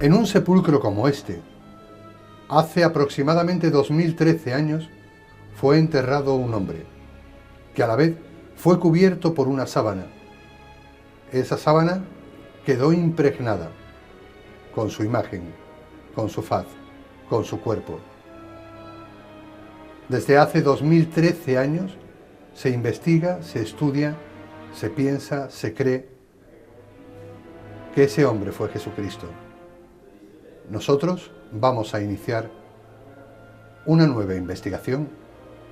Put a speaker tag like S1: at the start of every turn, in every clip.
S1: En un sepulcro como este, hace aproximadamente 2013 años, fue enterrado un hombre, que a la vez fue cubierto por una sábana. Esa sábana quedó impregnada con su imagen, con su faz, con su cuerpo. Desde hace 2013 años se investiga, se estudia, se piensa, se cree que ese hombre fue Jesucristo. Nosotros vamos a iniciar una nueva investigación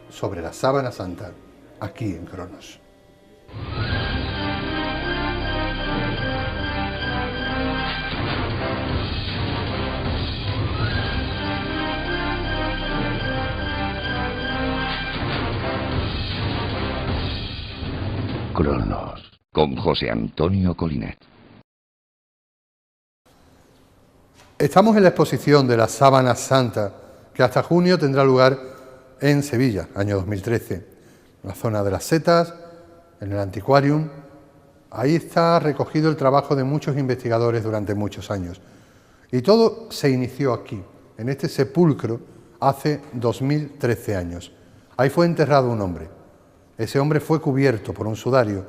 S1: sobre la Sábana Santa aquí en Cronos.
S2: Cronos, con José Antonio Colinet.
S1: Estamos en la exposición de la Sábana Santa, que hasta junio tendrá lugar en Sevilla, año 2013. En la zona de las setas, en el Antiquarium. Ahí está recogido el trabajo de muchos investigadores durante muchos años. Y todo se inició aquí, en este sepulcro, hace 2013 años. Ahí fue enterrado un hombre. Ese hombre fue cubierto por un sudario,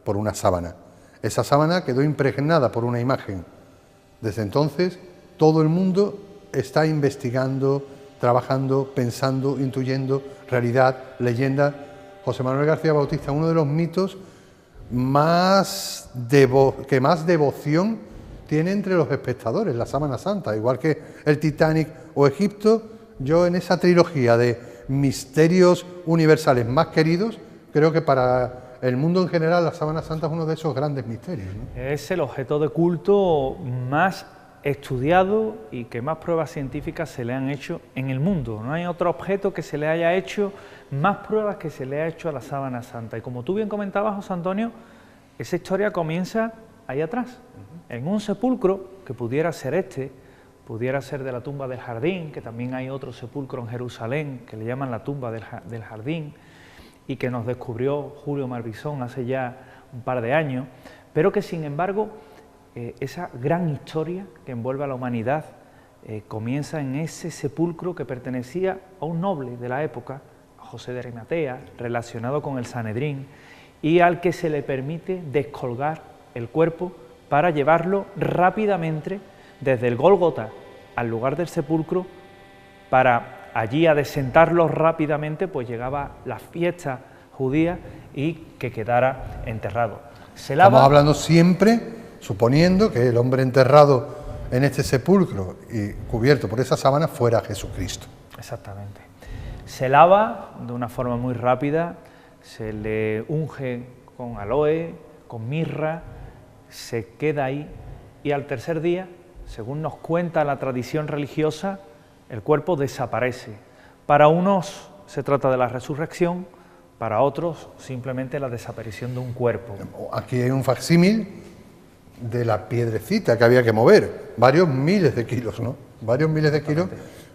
S1: por una sábana. Esa sábana quedó impregnada por una imagen. Desde entonces, todo el mundo está investigando, trabajando, pensando, intuyendo, realidad, leyenda. José Manuel García Bautista, uno de los mitos que más devoción tiene entre los espectadores, la Sábana Santa, igual que el Titanic o Egipto. Yo en esa trilogía de misterios universales más queridos, creo que para el mundo en general la Sábana Santa es uno de esos grandes misterios, ¿no?
S3: Es el objeto de culto más estudiado y que más pruebas científicas se le han hecho en el mundo. No hay otro objeto que se le haya hecho más pruebas que se le ha hecho a la Sábana Santa. Y como tú bien comentabas, José Antonio, esa historia comienza ahí atrás, en un sepulcro que pudiera ser este, pudiera ser de la tumba del jardín, que también hay otro sepulcro en Jerusalén que le llaman la tumba del jardín y que nos descubrió Julio Marbizón hace ya un par de años, pero que sin embargo esa gran historia que envuelve a la humanidad comienza en ese sepulcro que pertenecía a un noble de la época, a José de Arimatea, relacionado con el Sanedrín, y al que se le permite descolgar el cuerpo para llevarlo rápidamente desde el Gólgota al lugar del sepulcro, para allí adesentarlo rápidamente, pues llegaba la fiesta judía y que quedara enterrado.
S1: Estamos hablando siempre, suponiendo que el hombre enterrado en este sepulcro y cubierto por esa sábana fuera Jesucristo.
S3: Exactamente. Se lava de una forma muy rápida, se le unge con aloe, con mirra, se queda ahí y al tercer día, según nos cuenta la tradición religiosa, el cuerpo desaparece. Para unos se trata de la resurrección, para otros simplemente la desaparición de un cuerpo.
S1: Aquí hay un facsímil de la piedrecita que había que mover, varios miles de kilos, ¿no? Varios miles de kilos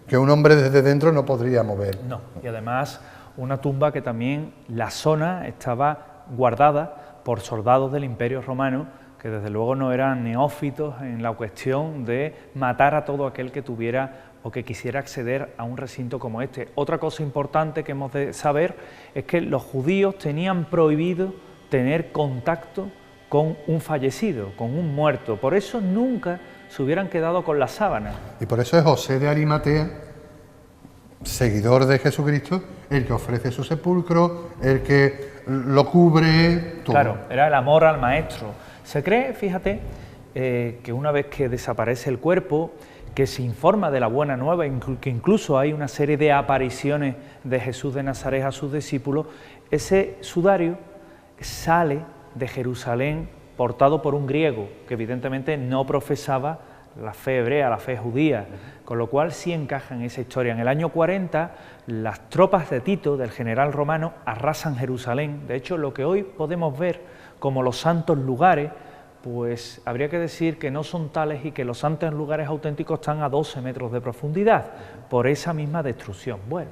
S1: que un hombre desde dentro no podría mover.
S3: No, y además una tumba que también la zona estaba guardada por soldados del Imperio Romano, que desde luego no eran neófitos en la cuestión de matar a todo aquel que tuviera o que quisiera acceder a un recinto como este. Otra cosa importante que hemos de saber es que los judíos tenían prohibido tener contacto con un fallecido, con un muerto. Por eso nunca se hubieran quedado con la sábana.
S1: Y por eso es José de Arimatea, seguidor de Jesucristo, el que ofrece su sepulcro, el que lo cubre, todo.
S3: Claro, era el amor al maestro. Se cree, fíjate, que una vez que desaparece el cuerpo, que se informa de la buena nueva, que incluso hay una serie de apariciones de Jesús de Nazaret a sus discípulos, ese sudario sale de Jerusalén portado por un griego que evidentemente no profesaba la fe hebrea, la fe judía, con lo cual sí encaja en esa historia. En el año 40 las tropas de Tito, del general romano, arrasan Jerusalén. De hecho, lo que hoy podemos ver como los santos lugares, pues habría que decir que no son tales y que los santos lugares auténticos están a 12 metros de profundidad por esa misma destrucción. Bueno,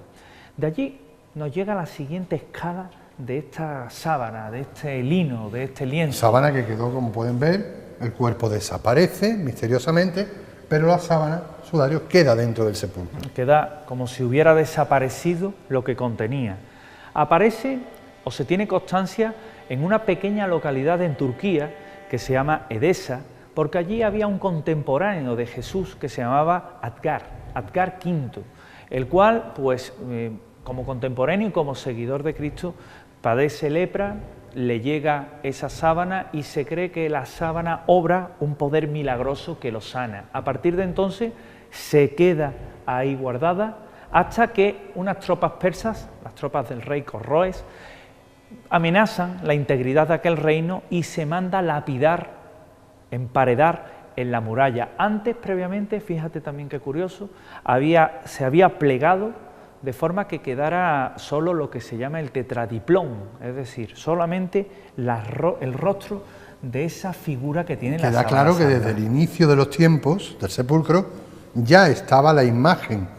S3: de allí nos llega la siguiente escala de esta sábana, de este lino, de este lienzo.
S1: Sábana que quedó, como pueden ver, el cuerpo desaparece misteriosamente, pero la sábana, sudario, queda dentro del sepulcro.
S3: Queda como si hubiera desaparecido lo que contenía. Aparece o se tiene constancia en una pequeña localidad en Turquía que se llama Edesa, porque allí había un contemporáneo de Jesús que se llamaba Adgar V, el cual, pues, como contemporáneo y como seguidor de Cristo, padece lepra, le llega esa sábana y se cree que la sábana obra un poder milagroso que lo sana. A partir de entonces se queda ahí guardada hasta que unas tropas persas, las tropas del rey Corroes, amenazan la integridad de aquel reino y se manda lapidar, emparedar en la muralla. Antes, previamente, fíjate también qué curioso, se había plegado de forma que quedara solo lo que se llama el tetradiplón, es decir, solamente el rostro de esa figura que tiene la sábana.
S1: Queda claro que desde el inicio de los tiempos del sepulcro ya estaba la imagen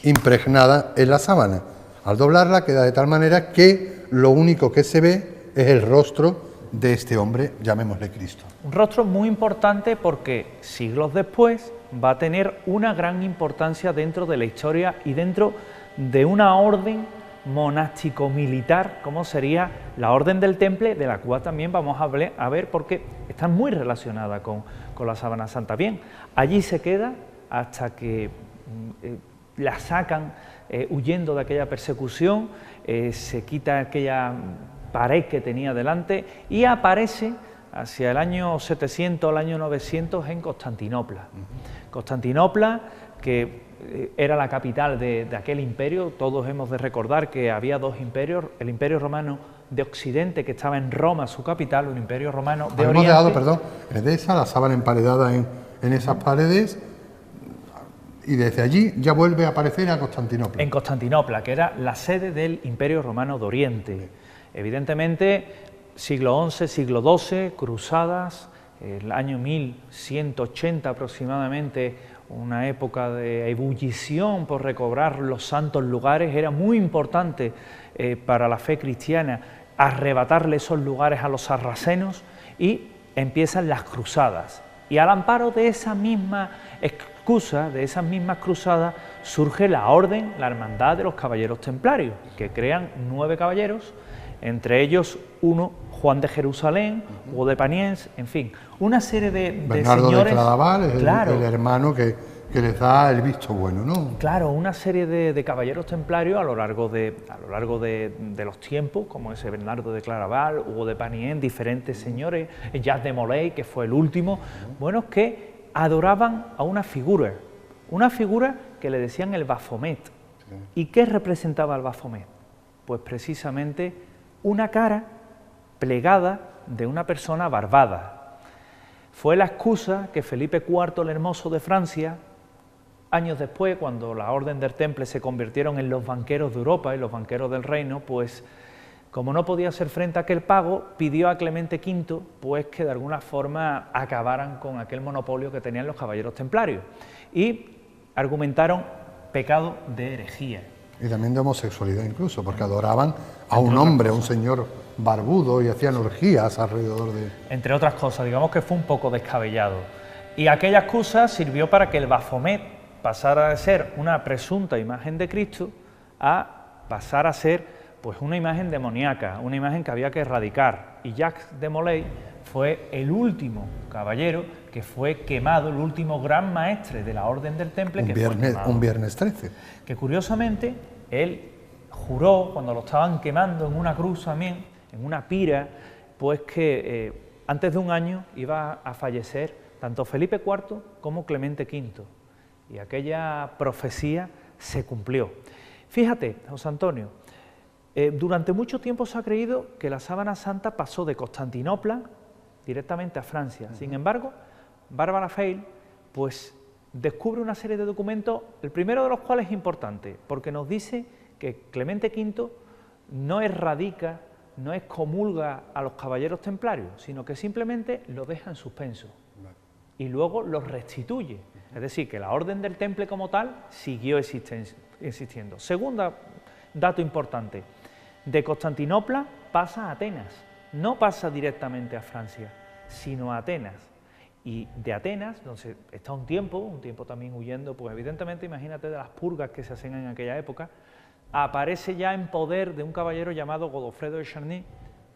S1: impregnada en la sábana. Al doblarla queda de tal manera que lo único que se ve es el rostro de este hombre, llamémosle Cristo.
S3: Un rostro muy importante porque siglos después va a tener una gran importancia dentro de la historia y dentro de una orden monástico-militar, como sería la Orden del Temple, de la cual también vamos a ver porque está muy relacionada con la Sábana Santa. Bien, allí se queda hasta que la sacan huyendo de aquella persecución, se quita aquella pared que tenía delante y aparece hacia el año 700, el año 900 en Constantinopla. Constantinopla, que era la capital de aquel imperio. Todos hemos de recordar que había dos imperios, el Imperio Romano de Occidente, que estaba en Roma, su capital, un Imperio Romano de Oriente.
S1: Hemos dejado, perdón, Edesa, la sábana emparedada en esas paredes, y desde allí ya vuelve a aparecer a Constantinopla.
S3: En Constantinopla, que era la sede del Imperio Romano de Oriente. Evidentemente, siglo XI, siglo XII, cruzadas, el año 1180 aproximadamente, una época de ebullición por recobrar los santos lugares. Era muy importante para la fe cristiana arrebatarle esos lugares a los sarracenos y empiezan las cruzadas. Y al amparo de esa misma excusa, de esas mismas cruzadas, surge la orden, la hermandad de los caballeros templarios, que crean 9 caballeros, entre ellos uno, Juan de Jerusalén, Hugo de Paniens, en fin, una serie de
S1: Bernardo
S3: señores...
S1: de Claraval es
S3: claro,
S1: el hermano que les da el visto bueno, ¿no?
S3: Claro, una serie de caballeros templarios a lo largo de los tiempos, como ese Bernardo de Claraval, Hugo de Paniens, diferentes señores, Jacques de Molay, que fue el último, buenos que adoraban a una figura que le decían el Baphomet. ¿Y qué representaba el Baphomet? Pues precisamente una cara plegada de una persona barbada. Fue la excusa que Felipe IV el Hermoso de Francia, años después, cuando la Orden del Temple se convirtieron en los banqueros de Europa y los banqueros del reino, pues como no podía hacer frente a aquel pago, pidió a Clemente V pues que de alguna forma acabaran con aquel monopolio que tenían los caballeros templarios y argumentaron pecado de herejía.
S1: Y también de homosexualidad incluso, porque adoraban a un hombre, a un señor barbudo, y hacían orgías alrededor de...
S3: Entre otras cosas, digamos que fue un poco descabellado. Y aquella excusa sirvió para que el Baphomet pasara de ser una presunta imagen de Cristo a pasar a ser pues una imagen demoníaca, una imagen que había que erradicar. Y Jacques de Molay fue el último caballero que fue quemado, el último gran maestre de la Orden del Temple,
S1: un viernes 13.
S3: Que curiosamente él juró, cuando lo estaban quemando en una cruz también, en una pira, pues que antes de un año iba a fallecer tanto Felipe IV como Clemente V. Y aquella profecía se cumplió. Fíjate, José Antonio, durante mucho tiempo se ha creído que la Sábana Santa pasó de Constantinopla directamente a Francia. Sin embargo, Bárbara Feil pues descubre una serie de documentos, el primero de los cuales es importante, porque nos dice que Clemente V no erradica, no excomulga a los caballeros templarios, sino que simplemente los deja en suspenso y luego los restituye. Es decir, que la Orden del Temple como tal siguió existiendo. Segundo dato importante, de Constantinopla pasa a Atenas, no pasa directamente a Francia, sino a Atenas. y de Atenas, donde está un tiempo también huyendo, pues evidentemente imagínate de las purgas que se hacían en aquella época, aparece ya en poder de un caballero llamado Godofredo de Charny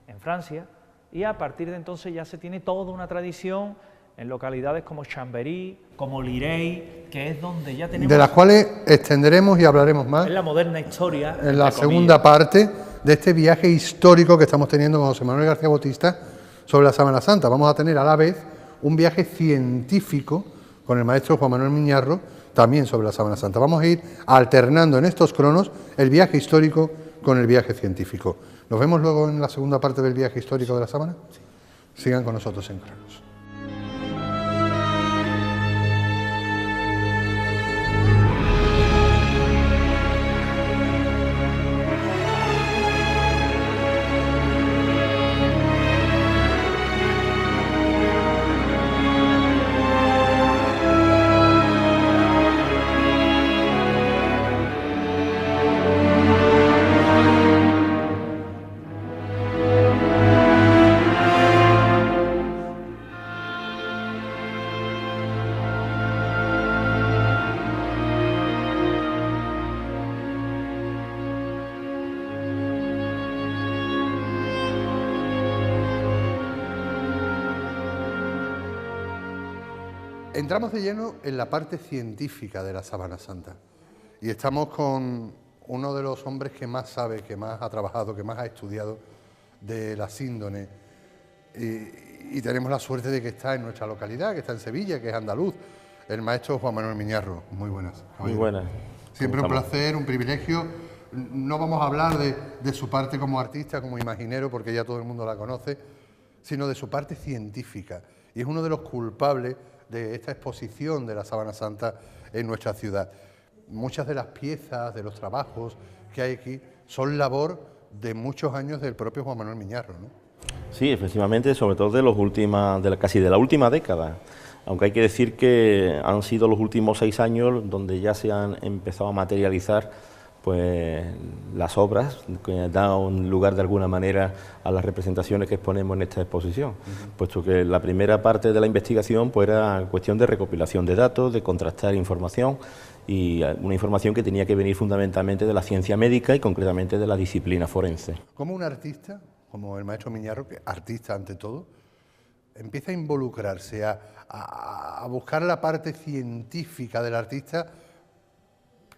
S3: en Francia, y a partir de entonces ya se tiene toda una tradición en localidades como Chambéry, como Lirey, que es donde ya tenemos...
S1: De las cuales extenderemos y hablaremos más
S3: en la moderna historia.
S1: en la segunda parte de este viaje histórico que estamos teniendo con José Manuel García Bautista sobre la Sábana Santa. Vamos a tener a la vez un viaje científico con el maestro Juan Manuel Miñarro, también sobre la Sábana Santa. Vamos a ir alternando en estos cronos el viaje histórico con el viaje científico. ¿Nos vemos luego en la segunda parte del viaje histórico de la Sábana? Sí. Sigan con nosotros en cronos. Entramos de lleno en la parte científica de la Sábana Santa y estamos con uno de los hombres que más sabe, que más ha trabajado, que más ha estudiado de la síndone y tenemos la suerte de que está en nuestra localidad, que está en Sevilla, que es andaluz, el maestro Juan Manuel Miñarro. Muy buenas.
S4: Muy buenas.
S1: Siempre un placer, un privilegio. No vamos a hablar de su parte como artista, como imaginero, porque ya todo el mundo la conoce, sino de su parte científica. Y es uno de los culpables de esta exposición de la Sábana Santa en nuestra ciudad. Muchas de las piezas, de los trabajos que hay aquí, son labor de muchos años del propio Juan Manuel Miñarro, ¿no?
S4: Sí, efectivamente, sobre todo casi de la última década. Aunque hay que decir que han sido los últimos 6 años donde ya se han empezado a materializar pues las obras que dan lugar de alguna manera a las representaciones que exponemos en esta exposición, puesto que la primera parte de la investigación pues era cuestión de recopilación de datos, de contrastar información, y una información que tenía que venir fundamentalmente de la ciencia médica y concretamente de la disciplina forense.
S1: Como un artista, como el maestro Miñarro, que artista ante todo, empieza a involucrarse, a buscar la parte científica del artista.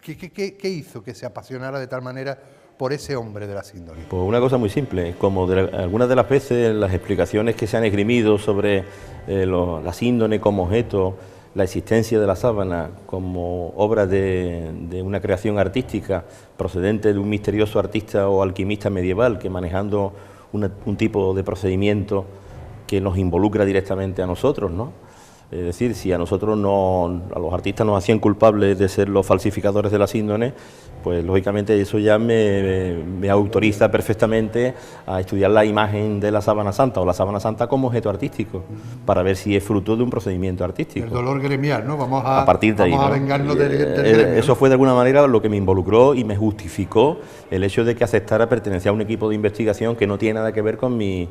S1: ¿Qué hizo que se apasionara de tal manera por ese hombre de la síndone?
S4: Pues una cosa muy simple, como algunas de las veces las explicaciones que se han esgrimido sobre la síndone como objeto, la existencia de la sábana como obra de una creación artística procedente de un misterioso artista o alquimista medieval que manejando un tipo de procedimiento que nos involucra directamente a nosotros, ¿no? Es decir, si a nosotros a los artistas nos hacían culpables de ser los falsificadores de la síndone, pues lógicamente eso ya me autoriza perfectamente a estudiar la imagen de la Sábana Santa o la Sábana Santa como objeto artístico, para ver si es fruto de un procedimiento artístico.
S1: El dolor gremial, ¿no? Vamos a vengarnos del
S4: gremio. Eso fue de alguna manera lo que me involucró y me justificó el hecho de que aceptara pertenecer a un equipo de investigación que no tiene nada que ver con mis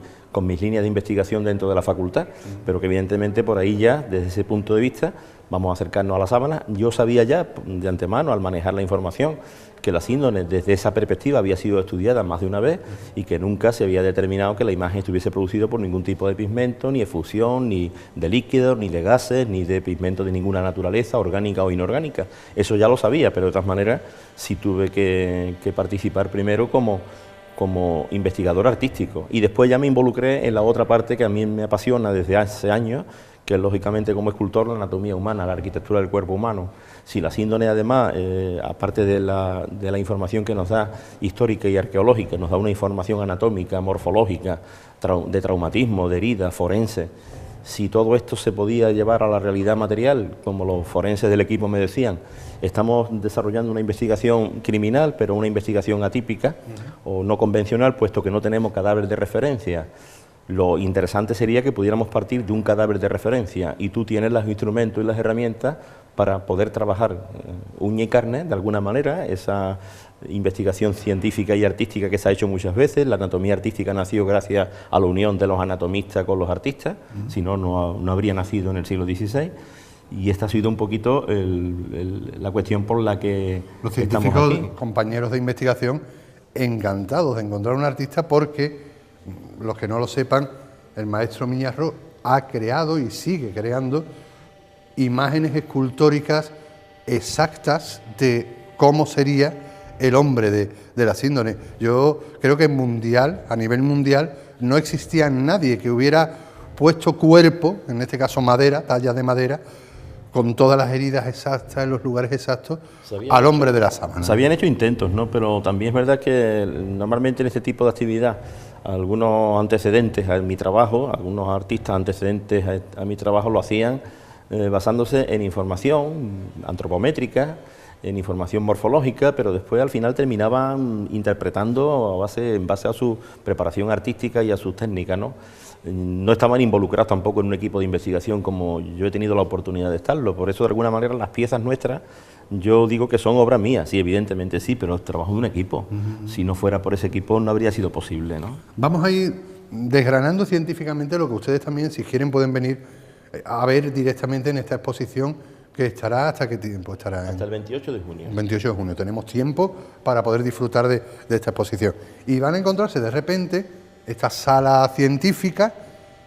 S4: líneas de investigación dentro de la facultad, pero que evidentemente por ahí ya, desde ese punto de vista, vamos a acercarnos a la sábana. Yo sabía ya de antemano, al manejar la información, que la síndone desde esa perspectiva había sido estudiada más de una vez y que nunca se había determinado que la imagen estuviese producida por ningún tipo de pigmento, ni de fusión, ni de líquidos, ni de gases, ni de pigmentos de ninguna naturaleza, orgánica o inorgánica. Eso ya lo sabía, pero de todas maneras sí tuve que participar primero como investigador artístico, y después ya me involucré en la otra parte que a mí me apasiona desde hace años, que es lógicamente como escultor la anatomía humana, la arquitectura del cuerpo humano. Si la síndone además, aparte de la información que nos da histórica y arqueológica, nos da una información anatómica, morfológica, de traumatismo, de herida, forense, si todo esto se podía llevar a la realidad material, como los forenses del equipo me decían, estamos desarrollando una investigación criminal, pero una investigación atípica o no convencional, puesto que no tenemos cadáveres de referencia, Lo interesante sería que pudiéramos partir de un cadáver de referencia y tú tienes los instrumentos y las herramientas para poder trabajar uña y carne, de alguna manera, esa investigación científica y artística que se ha hecho muchas veces. La anatomía artística nació gracias a la unión de los anatomistas con los artistas, si no, no habría nacido en el siglo XVI. Y esta ha sido un poquito la cuestión por la que
S1: los científicos,
S4: estamos aquí.
S1: compañeros de investigación, encantados de encontrar un artista porque, los que no lo sepan, el maestro Miñarro ha creado y sigue creando imágenes escultóricas exactas de cómo sería el hombre de la síndone. Yo creo que a nivel mundial, no existía nadie que hubiera puesto cuerpo, en este caso madera, tallas de madera, con todas las heridas exactas, en los lugares exactos, al hombre de la sábana.
S4: Se habían hecho intentos, ¿no? Pero también es verdad que normalmente en este tipo de actividad, algunos antecedentes a mi trabajo, algunos artistas antecedentes a mi trabajo lo hacían basándose en información antropométrica, en información morfológica, pero después al final terminaban interpretando en base a su preparación artística y a sus técnicas, ¿no? No estaban involucrados tampoco en un equipo de investigación como yo he tenido la oportunidad de estarlo. Por eso, de alguna manera, las piezas nuestras, yo digo que son obras mías, sí, evidentemente sí, pero trabajo de un equipo. Si no fuera por ese equipo no habría sido posible, ¿no?
S1: Vamos a ir desgranando científicamente lo que ustedes también, si quieren, pueden venir a ver directamente en esta exposición, que estará, ¿hasta qué tiempo estará?
S4: Hasta el 28 de junio.
S1: El 28 de junio. Tenemos tiempo para poder disfrutar de esta exposición. Y van a encontrarse de repente esta sala científica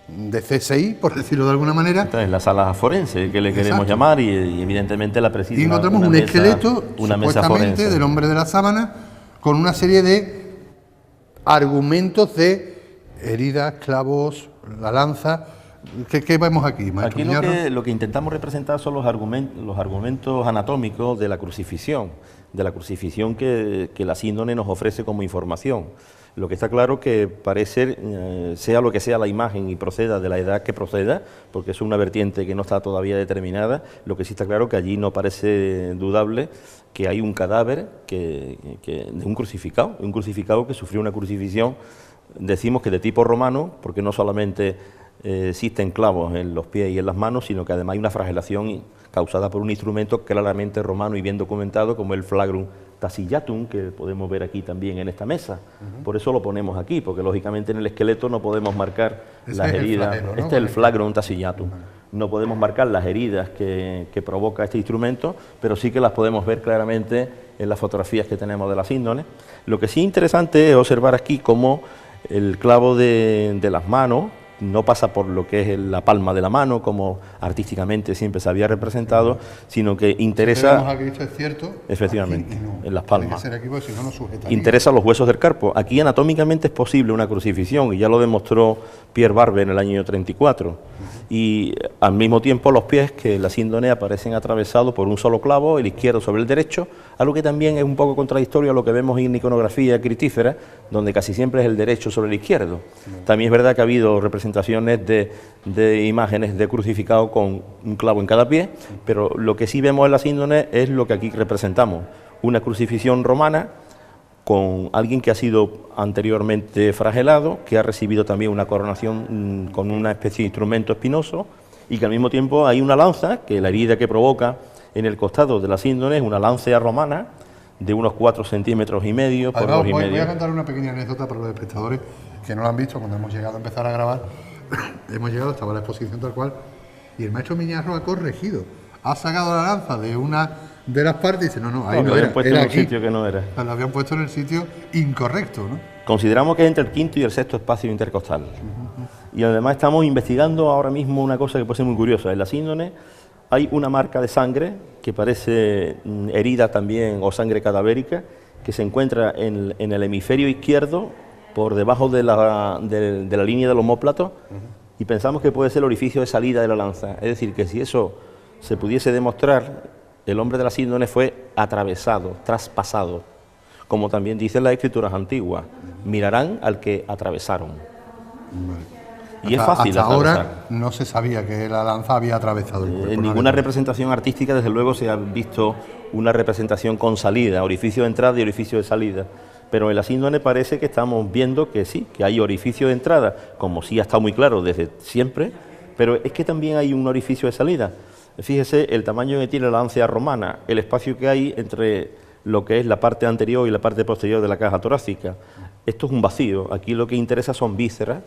S1: de CSI, por decirlo de alguna manera.
S4: Esta es la sala forense, que le queremos llamar, y evidentemente la preside.
S1: Y encontramos un esqueleto, supuestamente, del hombre de la sábana, con una serie de argumentos de heridas, clavos, la lanza. ¿Qué vemos aquí, maestro?
S4: Aquí lo que intentamos representar son los argumentos anatómicos de la crucifixión que la síndone nos ofrece como información. Lo que está claro que parece, sea lo que sea la imagen y proceda de la edad que proceda, porque es una vertiente que no está todavía determinada, lo que sí está claro que allí no parece dudable que hay un cadáver de un crucificado que sufrió una crucifixión, decimos que de tipo romano, porque no solamente existen clavos en los pies y en las manos, sino que además hay una flagelación causada por un instrumento claramente romano y bien documentado, como el flagrum tasillatum, que podemos ver aquí también en esta mesa. Por eso lo ponemos aquí, porque lógicamente en el esqueleto no podemos marcar las heridas.
S1: Flagelo, ¿no?
S4: Este es el flagrum tasillatum. No podemos marcar las heridas que provoca este instrumento, pero sí que las podemos ver claramente en las fotografías que tenemos de la síndone. Lo que sí es interesante es observar aquí cómo el clavo de las manos no pasa por lo que es la palma de la mano, como artísticamente siempre se había representado, sino que interesa...
S1: Si a Cristo, es cierto,
S4: efectivamente,
S1: no,
S4: en las palmas.
S1: Tiene que ser aquí, porque si no, no sujetaría.
S4: Interesa los huesos del carpo. Aquí anatómicamente es posible una crucifixión, y ya lo demostró Pierre Barbe en el año 34. Y al mismo tiempo los pies, que la síndone, aparecen atravesados por un solo clavo, el izquierdo sobre el derecho, algo que también es un poco contradictorio a lo que vemos en iconografía critífera, donde casi siempre es el derecho sobre el izquierdo. También es verdad que ha habido representaciones de imágenes de crucificado con un clavo en cada pie, pero lo que sí vemos en la síndone es lo que aquí representamos, una crucifixión romana con alguien que ha sido anteriormente flagelado, que ha recibido también una coronación con una especie de instrumento espinoso, y que al mismo tiempo hay una lanza, que la herida que provoca en el costado de la síndone es una lancea romana de unos 4,5 centímetros por 2,5.
S1: Voy a contar una pequeña anécdota para los espectadores que no lo han visto. Cuando hemos llegado a empezar a grabar, estaba la exposición tal cual, y el maestro Miñarro ha corregido, ha sacado la lanza de una de las partes y dice, no, ahí no
S4: lo
S1: era,
S4: habían puesto
S1: era
S4: en un
S1: aquí.
S4: sitio que no era.
S1: O sea, lo habían puesto en el sitio incorrecto, ¿no?
S4: Consideramos que es entre el quinto y el sexto espacio intercostal. Y además estamos investigando ahora mismo una cosa que puede ser muy curiosa. En la síndone hay una marca de sangre que parece herida también, o sangre cadavérica, que se encuentra en el hemisferio izquierdo, por debajo de la línea del omóplato, y pensamos que puede ser el orificio de salida de la lanza. Es decir, que si eso se pudiese demostrar, el hombre de la síndone fue atravesado, traspasado, como también dicen las escrituras antiguas, mirarán al que atravesaron. Y es fácil
S1: hasta
S4: atravesar.
S1: ahora no se sabía que la lanza había atravesado el cuerpo.
S4: En ninguna representación artística, desde luego, se ha visto una representación con salida, orificio de entrada y orificio de salida. pero en la síndrome parece que estamos viendo que sí, que hay orificio de entrada, como sí ha estado muy claro desde siempre, pero es que también hay un orificio de salida. Fíjese el tamaño que tiene la lancea romana, el espacio que hay entre lo que es la parte anterior y la parte posterior de la caja torácica. Esto es un vacío, aquí lo que interesa son vísceras,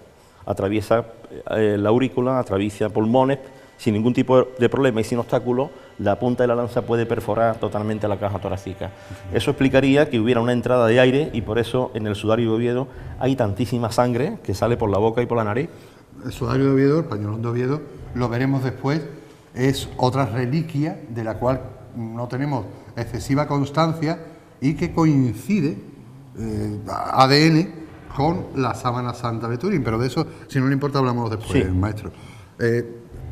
S4: atraviesa la aurícula, atraviesa pulmones, sin ningún tipo de problema y sin obstáculo, la punta de la lanza puede perforar totalmente la caja torácica. Eso explicaría que hubiera una entrada de aire y por eso en el sudario de Oviedo hay tantísima sangre que sale por la boca y por la nariz.
S1: El sudario de Oviedo, el pañolón de Oviedo, lo veremos después, es otra reliquia de la cual no tenemos excesiva constancia y que coincide ADN con la sábana santa de Turín, pero de eso, si no le importa, hablamos después, sí. Maestro.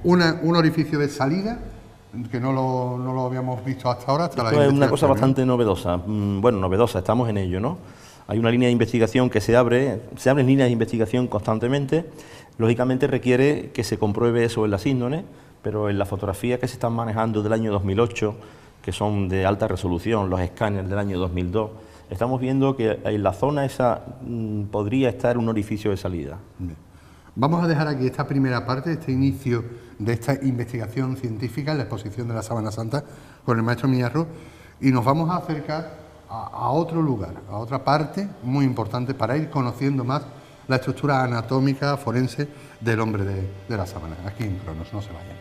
S1: Un orificio de salida que no lo habíamos visto hasta ahora.
S4: Esto es una cosa bastante novedosa. Bueno, novedosa, estamos en ello, ¿no? Hay una línea de investigación que se abren líneas de investigación constantemente. Lógicamente requiere que se compruebe eso en la síndrome, pero en las fotografías que se están manejando del año 2008, que son de alta resolución, los escáneres del año 2002, estamos viendo que en la zona esa podría estar un orificio de salida.
S1: Bien. Vamos a dejar aquí esta primera parte, este inicio de esta investigación científica en la exposición de la Sábana Santa con el maestro Miñarro, y nos vamos a acercar a otro lugar, a otra parte muy importante para ir conociendo más la estructura anatómica forense del hombre de la sábana. Aquí en Cronos, no se vayan.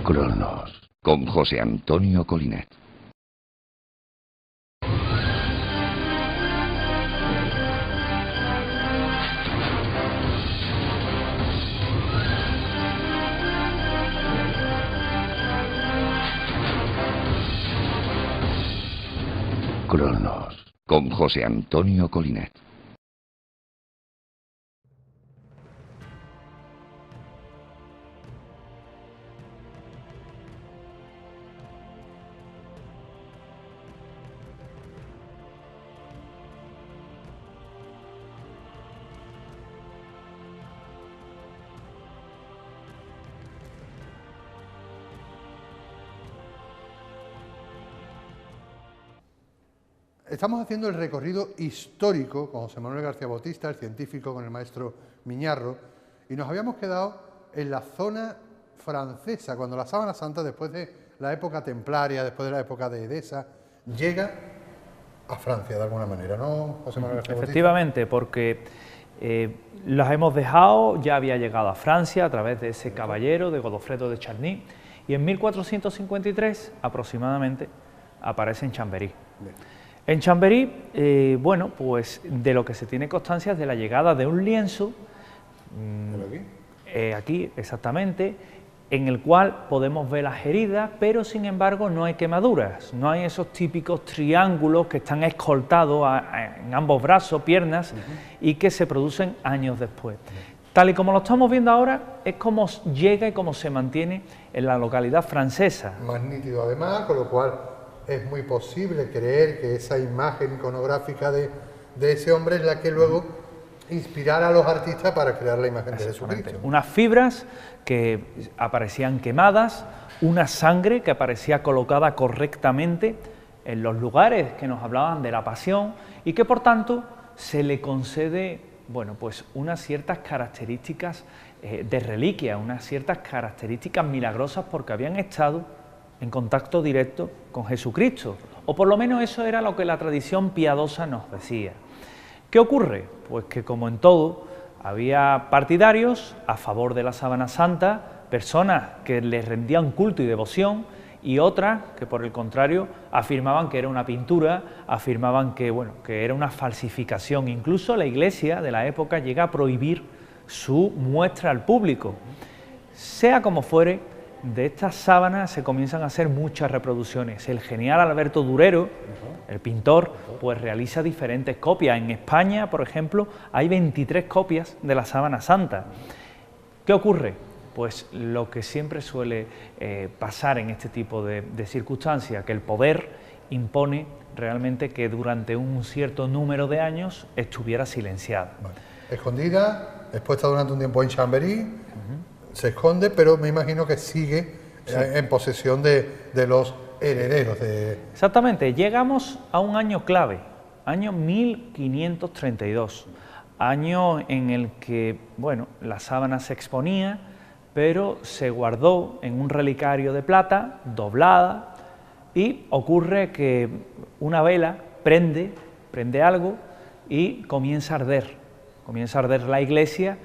S2: Cronos, con José Antonio Colinet. Cronos, con José Antonio Colinet.
S1: Estamos haciendo el recorrido histórico con José Manuel García Bautista, el científico, con el maestro Miñarro, y nos habíamos quedado en la zona francesa, cuando la Sábana Santa, después de la época templaria, después de la época de Edesa, llega a Francia de alguna manera, ¿no, José Manuel García Bautista?
S3: Efectivamente, porque las hemos dejado, ya había llegado a Francia a través de ese caballero, de Godofredo de Charny, y en 1453 aproximadamente aparece en Chambéry. Bien. En Chambéry, bueno, pues de lo que se tiene constancia es de la llegada de un lienzo, aquí exactamente, en el cual podemos ver las heridas, pero sin embargo no hay quemaduras, no hay esos típicos triángulos que están escoltados en ambos brazos, piernas, y que se producen años después. Tal y como lo estamos viendo ahora, es como llega y como se mantiene en la localidad francesa.
S1: Más nítido además, con lo cual es muy posible creer que esa imagen iconográfica de ese hombre es la que luego inspirara a los artistas para crear la imagen de Jesucristo.
S3: Unas fibras que aparecían quemadas, una sangre que aparecía colocada correctamente en los lugares que nos hablaban de la pasión y que por tanto se le concede, bueno, pues unas ciertas características de reliquia, unas ciertas características milagrosas porque habían estado en contacto directo con Jesucristo, o por lo menos eso era lo que la tradición piadosa nos decía. ¿Qué ocurre? Pues que, como en todo, había partidarios a favor de la sábana santa, personas que les rendían culto y devoción, y otras que, por el contrario, afirmaban que era una pintura, afirmaban que, bueno, que era una falsificación. Incluso la Iglesia de la época llega a prohibir su muestra al público. Sea como fuere, de estas sábanas se comienzan a hacer muchas reproducciones. El genial Alberto Durero, el pintor, pues realiza diferentes copias. En España, por ejemplo, hay 23 copias de la sábana santa. ¿Qué ocurre? Pues lo que siempre suele pasar en este tipo de circunstancias, que el poder impone realmente que durante un cierto número de años estuviera silenciada.
S1: Bueno, escondida, expuesta durante un tiempo en Chamberí, se esconde, pero me imagino que sigue en posesión de los herederos de...
S3: Exactamente, llegamos a un año clave, año 1532, año en el que, bueno, la sábana se exponía, pero se guardó en un relicario de plata, doblada, y ocurre que una vela prende algo y comienza a arder la iglesia,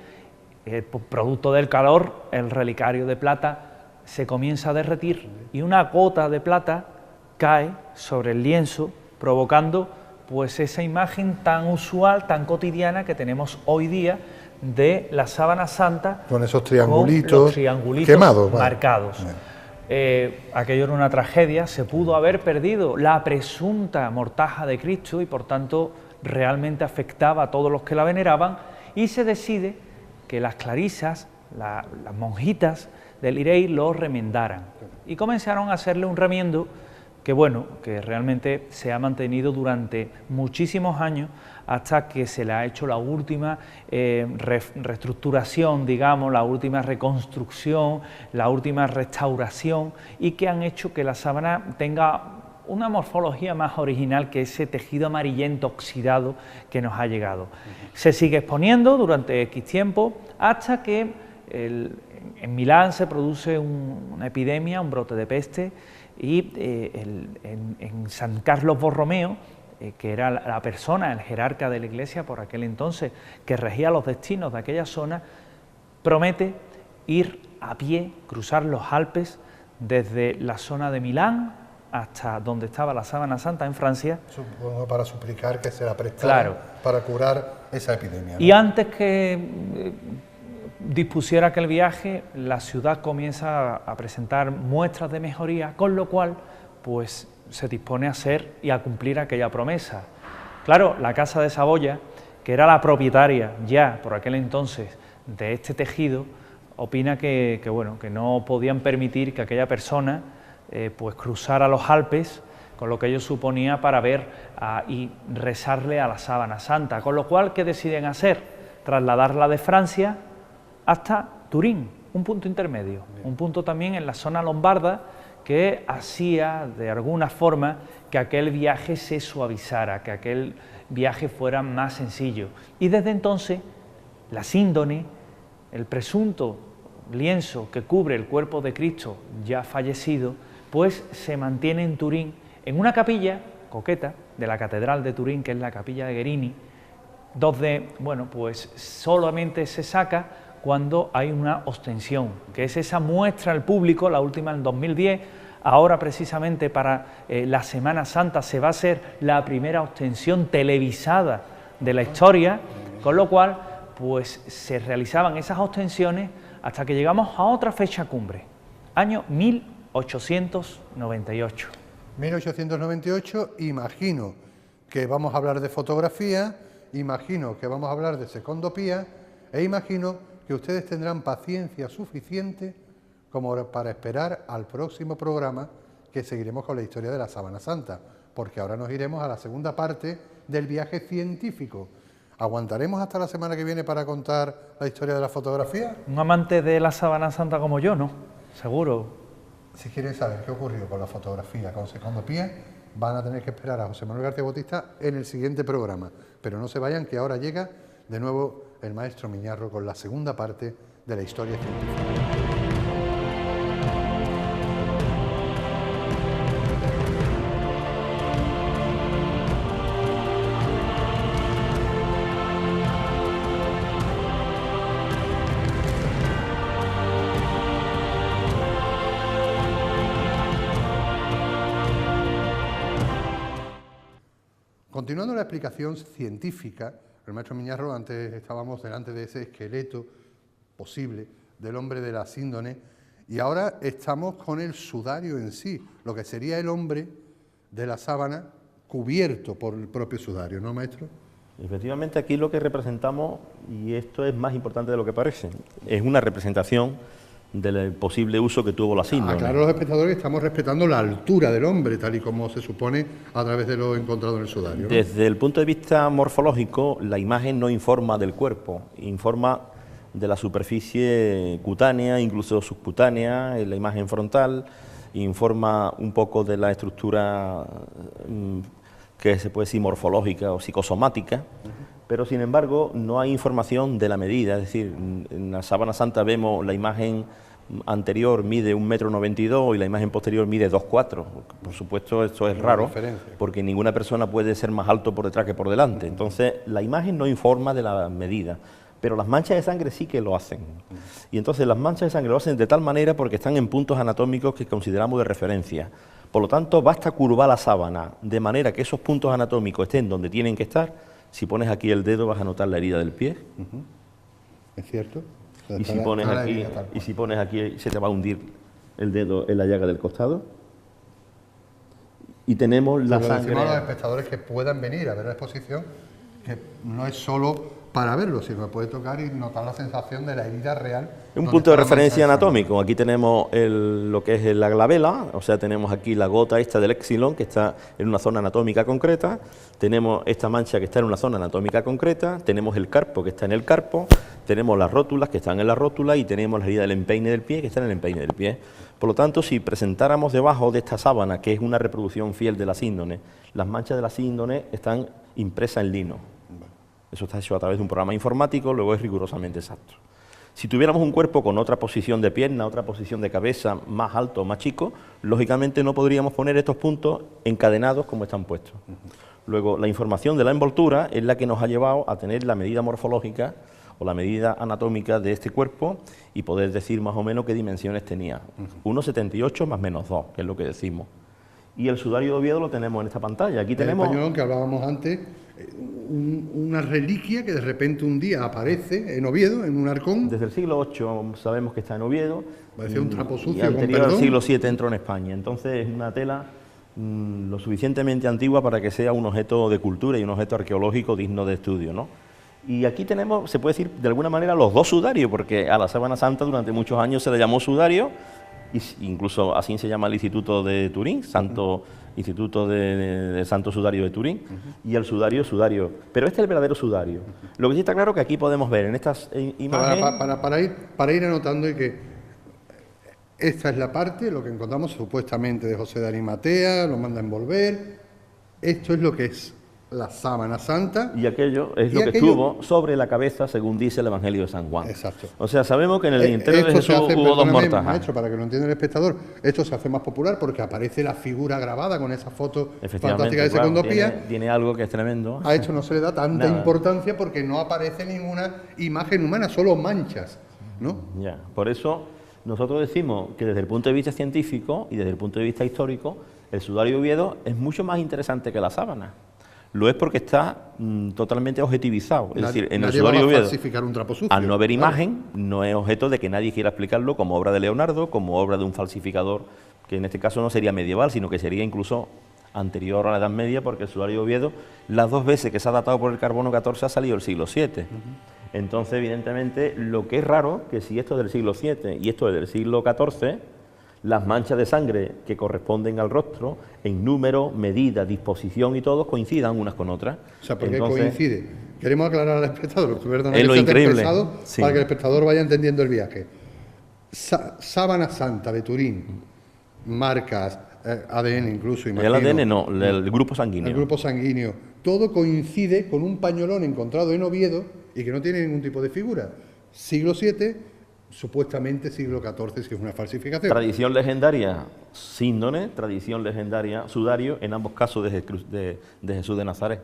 S3: producto del calor, el relicario de plata se comienza a derretir y una gota de plata cae sobre el lienzo, provocando pues esa imagen tan usual, tan cotidiana que tenemos hoy día de la sábana santa,
S1: con esos triangulitos,
S3: quemados, marcados. Aquello era una tragedia, se pudo haber perdido la presunta mortaja de Cristo y por tanto realmente afectaba a todos los que la veneraban, y se decide que las clarisas, las monjitas del Lirey lo remendaran y comenzaron a hacerle un remiendo que, bueno, que realmente se ha mantenido durante muchísimos años hasta que se le ha hecho la última reestructuración, digamos, la última reconstrucción, la última restauración, y que han hecho que la sábana tenga una morfología más original que ese tejido amarillento oxidado que nos ha llegado. Se sigue exponiendo durante X tiempo hasta que en Milán se produce una epidemia, un brote de peste, y en San Carlos Borromeo, que era la persona, el jerarca de la iglesia por aquel entonces, que regía los destinos de aquella zona, promete ir a pie, cruzar los Alpes desde la zona de Milán hasta donde estaba la sábana santa en Francia.
S1: Supongo para suplicar que se la prestara, claro, para curar esa epidemia, ¿no?
S3: Y antes que dispusiera aquel viaje, la ciudad comienza a presentar muestras de mejoría, con lo cual pues se dispone a hacer y a cumplir aquella promesa. Claro, la Casa de Saboya, que era la propietaria ya por aquel entonces de este tejido, opina que no podían permitir que aquella persona pues cruzara los Alpes, con lo que ello suponía para ver y rezarle a la sábana santa, con lo cual, ¿qué deciden hacer? Trasladarla de Francia hasta Turín, un punto intermedio, un punto también en la zona lombarda, que hacía de alguna forma que aquel viaje se suavizara, que aquel viaje fuera más sencillo. Y desde entonces la síndone, el presunto lienzo que cubre el cuerpo de Cristo ya fallecido, pues se mantiene en Turín, en una capilla coqueta de la Catedral de Turín, que es la capilla de Guerini, donde, bueno, pues solamente se saca cuando hay una ostensión, que es esa muestra al público, la última en 2010, ahora precisamente para la Semana Santa se va a hacer la primera ostensión televisada de la historia, con lo cual pues se realizaban esas ostensiones hasta que llegamos a otra fecha cumbre, año 1898.
S1: 1898, imagino que vamos a hablar de fotografía, imagino que vamos a hablar de secondopía e imagino que ustedes tendrán paciencia suficiente como para esperar al próximo programa, que seguiremos con la historia de la sábana santa, porque ahora nos iremos a la segunda parte del viaje científico. ¿Aguantaremos hasta la semana que viene para contar la historia de la fotografía?
S3: Un amante de la sábana santa como yo, ¿no? Seguro.
S1: Si quieren saber qué ocurrió con la fotografía, con secondopía, van a tener que esperar a José Manuel García Bautista en el siguiente programa. Pero no se vayan, que ahora llega de nuevo el maestro Miñarro con la segunda parte de la historia científica. Continuando la explicación científica, el maestro Miñarro, antes estábamos delante de ese esqueleto posible del hombre de la síndone, y ahora estamos con el sudario en sí, lo que sería el hombre de la sábana cubierto por el propio sudario, ¿no, maestro?
S4: Efectivamente, aquí lo que representamos, y esto es más importante de lo que parece, es una representación del posible uso que tuvo la síndone.
S1: Claro, los espectadores, que estamos respetando la altura del hombre, tal y como se supone a través de lo encontrado en el sudario, ¿no?
S4: Desde el punto de vista morfológico, la imagen no informa del cuerpo, informa de la superficie cutánea, incluso subcutánea, en la imagen frontal, informa un poco de la estructura que se puede decir morfológica o psicosomática, pero sin embargo no hay información de la medida, es decir, en la sábana santa vemos la imagen anterior mide 1,92 m y la imagen posterior mide 2,4 m. Por supuesto, esto es raro, porque ninguna persona puede ser más alto por detrás que por delante. Entonces, la imagen no informa de la medida, pero las manchas de sangre sí que lo hacen. Y entonces las manchas de sangre lo hacen de tal manera porque están en puntos anatómicos que consideramos de referencia. Por lo tanto, basta curvar la sábana de manera que esos puntos anatómicos estén donde tienen que estar. Si pones aquí el dedo vas a notar la herida del pie.
S1: ¿Es cierto?
S4: Y si pones aquí se te va a hundir el dedo en la llaga del costado. Y tenemos la sangre.
S1: Decimos a los espectadores que puedan venir a ver la exposición, que no es solo para verlo, sino que puede tocar y notar la sensación de la herida real.
S4: Un punto de referencia anatómico. Aquí tenemos lo que es la glabela, o sea, tenemos aquí la gota esta del exilón, que está en una zona anatómica concreta, tenemos esta mancha que está en una zona anatómica concreta, tenemos el carpo que está en el carpo, tenemos las rótulas que están en la rótula y tenemos la herida del empeine del pie que está en el empeine del pie. Por lo tanto, si presentáramos debajo de esta sábana, que es una reproducción fiel de la síndone, las manchas de la síndone están impresas en lino. Eso está hecho a través de un programa informático, luego es rigurosamente exacto. Si tuviéramos un cuerpo con otra posición de pierna, otra posición de cabeza, más alto o más chico, lógicamente no podríamos poner estos puntos encadenados como están puestos. Luego, la información de la envoltura es la que nos ha llevado a tener la medida morfológica o la medida anatómica de este cuerpo y poder decir más o menos qué dimensiones tenía. 1,78 más menos 2, que es lo que decimos. Y el sudario de Oviedo lo tenemos en esta pantalla. Aquí tenemos
S1: el pañolón que hablábamos antes, una reliquia que de repente un día aparece en Oviedo, en un arcón.
S4: Desde el siglo VIII sabemos que está en Oviedo.
S1: Parecía un trapo sucio,
S4: y anterior al siglo VII entró en España. Entonces es una tela lo suficientemente antigua para que sea un objeto de cultura y un objeto arqueológico digno de estudio, ¿no? Y aquí tenemos, se puede decir de alguna manera, los dos sudarios, porque a la sábana santa durante muchos años se le llamó sudario, incluso así se llama el Instituto de Turín, Instituto de Santo Sudario de Turín, y el sudario, pero este es el verdadero sudario. Lo que sí está claro que aquí podemos ver en estas imágenes...
S1: Para ir anotando y que esta es la parte, lo que encontramos supuestamente de José de Arimatea, lo manda a envolver, esto es lo que es la sábana santa.
S4: Y aquello es lo que estuvo sobre la cabeza, según dice el Evangelio de San Juan.
S1: Exacto.
S4: O sea, sabemos que en el interior de Jesús hubo dos mortajas.
S1: Maestro, para que lo entienda el espectador, esto se hace más popular porque aparece la figura grabada con esa foto fantástica de Segundo Pía.
S4: Tiene algo que es tremendo.
S1: A esto no se le da tanta importancia porque no aparece ninguna imagen humana, solo manchas, ¿no?
S4: Ya, por eso nosotros decimos que desde el punto de vista científico y desde el punto de vista histórico, el sudario de Oviedo es mucho más interesante que la sábana. Lo es porque está totalmente objetivizado. Es decir, en el sudario de Oviedo,
S1: falsificar un trapo sucio,
S4: al no haber imagen, no es objeto de que nadie quiera explicarlo como obra de Leonardo, como obra de un falsificador, que en este caso no sería medieval, sino que sería incluso anterior a la Edad Media, porque el sudario de Oviedo, las dos veces que se ha datado por el carbono 14 ha salido el siglo VII. Entonces, evidentemente, lo que es raro, que si esto es del siglo VII y esto es del siglo XIV, las manchas de sangre que corresponden al rostro, en número, medida, disposición y todo, coincidan unas con otras.
S1: O sea, ¿por qué coincide? Queremos aclarar al espectador,
S4: es lo increíble,
S1: sí, para que el espectador vaya entendiendo el viaje. Sábana Santa de Turín, marcas, ADN incluso, imagino.
S4: El ADN no, el grupo sanguíneo.
S1: El grupo sanguíneo. Todo coincide con un pañolón encontrado en Oviedo y que no tiene ningún tipo de figura. Siglo VII, supuestamente siglo XIV, que es una falsificación.
S4: Tradición legendaria, síndone, tradición legendaria, sudario, en ambos casos de Jesús de Nazaret.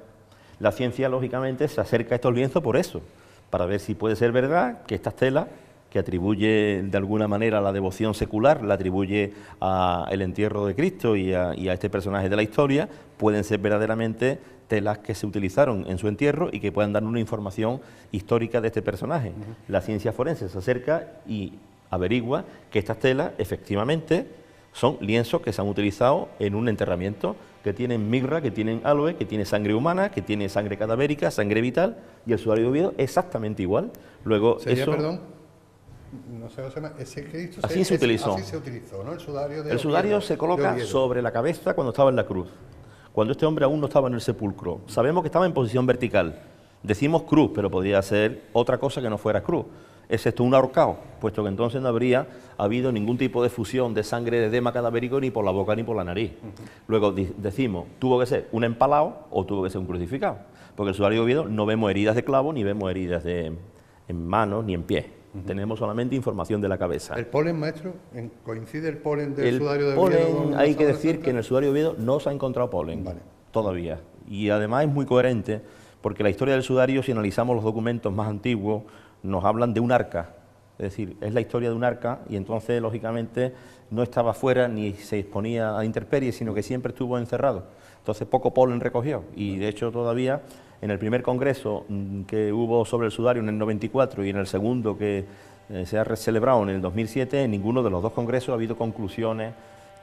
S4: La ciencia, lógicamente, se acerca a estos lienzos por eso, para ver si puede ser verdad que estas telas que atribuye de alguna manera la devoción secular, la atribuye al entierro de Cristo y a este personaje de la historia, pueden ser verdaderamente telas que se utilizaron en su entierro y que puedan dar una información histórica de este personaje. La ciencia forense se acerca y averigua que estas telas efectivamente son lienzos que se han utilizado en un enterramiento, que tienen mirra, que tienen aloe, que tiene sangre humana, que tiene sangre cadavérica, sangre vital, y el sudario de Oviedo exactamente igual. Luego
S1: Sería,
S4: eso...
S1: perdón, no sé, ese Cristo
S4: así se utilizó.
S1: Así se utilizó, ¿no? El sudario de
S4: El sudario
S1: Oviedo,
S4: se coloca sobre la cabeza cuando estaba en la cruz, cuando este hombre aún no estaba en el sepulcro. Sabemos que estaba en posición vertical. Decimos cruz, pero podría ser otra cosa que no fuera cruz, excepto un ahorcado, puesto que entonces no habría habido ningún tipo de fusión de sangre de edema cadavérico ni por la boca ni por la nariz. Luego decimos, tuvo que ser un empalado o tuvo que ser un crucificado, porque el sudario de Oviedo no vemos heridas de clavo, ni vemos heridas en manos ni en pies. Tenemos solamente información de la cabeza.
S1: ¿El polen, maestro? ¿Coincide el polen del sudario de
S4: Oviedo? El polen, hay que decir que en el sudario de Oviedo no se ha encontrado polen, todavía. Y además es muy coherente, porque la historia del sudario, si analizamos los documentos más antiguos, nos hablan de un arca. Es decir, es la historia de un arca y entonces, lógicamente, no estaba fuera ni se exponía a intemperies, sino que siempre estuvo encerrado. Entonces, poco polen recogió. Y, de hecho, todavía en el primer congreso que hubo sobre el sudario en el 94 y en el segundo que se ha celebrado en el 2007, en ninguno de los dos congresos ha habido conclusiones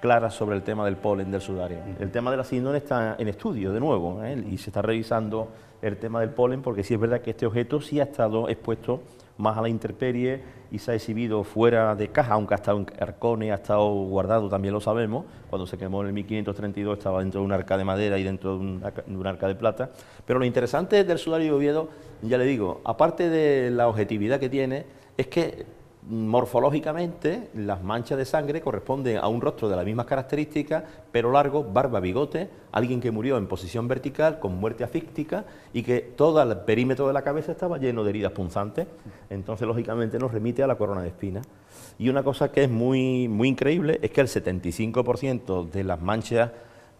S4: claras sobre el tema del polen del sudario. El tema de la síndrome está en estudio de nuevo, y se está revisando el tema del polen, porque sí es verdad que este objeto sí ha estado expuesto más a la intemperie y se ha exhibido fuera de caja, aunque ha estado en arcones, ha estado guardado, también lo sabemos. Cuando se quemó en el 1532 estaba dentro de un arca de madera y dentro de un arca de plata. Pero lo interesante del sudario de Oviedo, ya le digo, aparte de la objetividad que tiene, es que morfológicamente las manchas de sangre corresponden a un rostro de las mismas características, pelo largo, barba, bigote, alguien que murió en posición vertical, con muerte asfíctica, y que todo el perímetro de la cabeza estaba lleno de heridas punzantes. Entonces, lógicamente, nos remite a la corona de espinas. Y una cosa que es muy, muy increíble es que el 75% de las manchas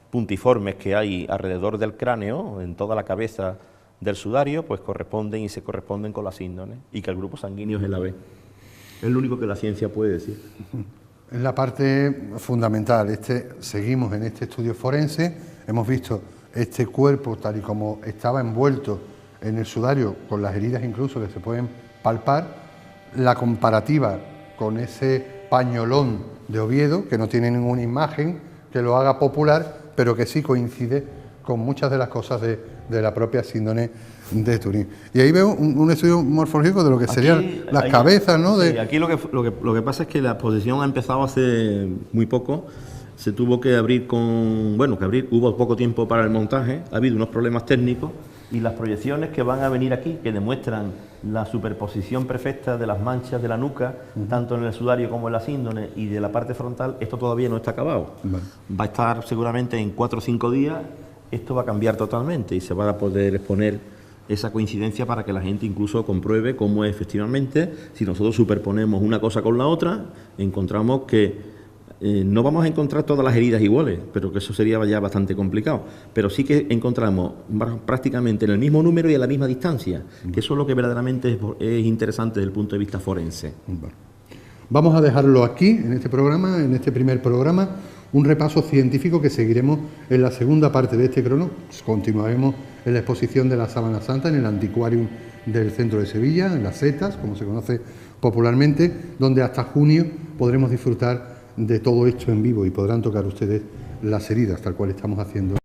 S4: puntiformes que hay alrededor del cráneo, en toda la cabeza del sudario, pues corresponden y se corresponden con la síndrome, y que el grupo sanguíneo es el AB. Es lo único que la ciencia puede decir.
S1: Es la parte fundamental. Seguimos en este estudio forense, hemos visto este cuerpo tal y como estaba envuelto en el sudario, con las heridas incluso que se pueden palpar, la comparativa con ese pañolón de Oviedo, que no tiene ninguna imagen que lo haga popular, pero que sí coincide con muchas de las cosas de la propia síndrome de Turín. Y ahí veo un estudio morfológico de lo que serían las cabezas, ¿no?
S4: Sí, aquí lo que pasa es que la exposición ha empezado hace muy poco, se tuvo que abrir hubo poco tiempo para el montaje, ha habido unos problemas técnicos, y las proyecciones que van a venir aquí, que demuestran la superposición perfecta de las manchas de la nuca, tanto en el sudario como en la síndrome, y de la parte frontal, esto todavía no está acabado. Va a estar seguramente en 4 o 5 días, esto va a cambiar totalmente y se va a poder exponer esa coincidencia para que la gente incluso compruebe cómo efectivamente, si nosotros superponemos una cosa con la otra, encontramos que no vamos a encontrar todas las heridas iguales, pero que eso sería ya bastante complicado, pero sí que encontramos prácticamente en el mismo número y a la misma distancia, que eso es lo que verdaderamente es interesante desde el punto de vista forense.
S1: Vamos a dejarlo aquí, en este programa, en este primer programa, un repaso científico que seguiremos en la segunda parte de este crono. Continuaremos en la exposición de la Sábana Santa en el Antiquarium del centro de Sevilla, en las Setas, como se conoce popularmente, donde hasta junio podremos disfrutar de todo esto en vivo y podrán tocar ustedes las heridas, tal cual estamos haciendo.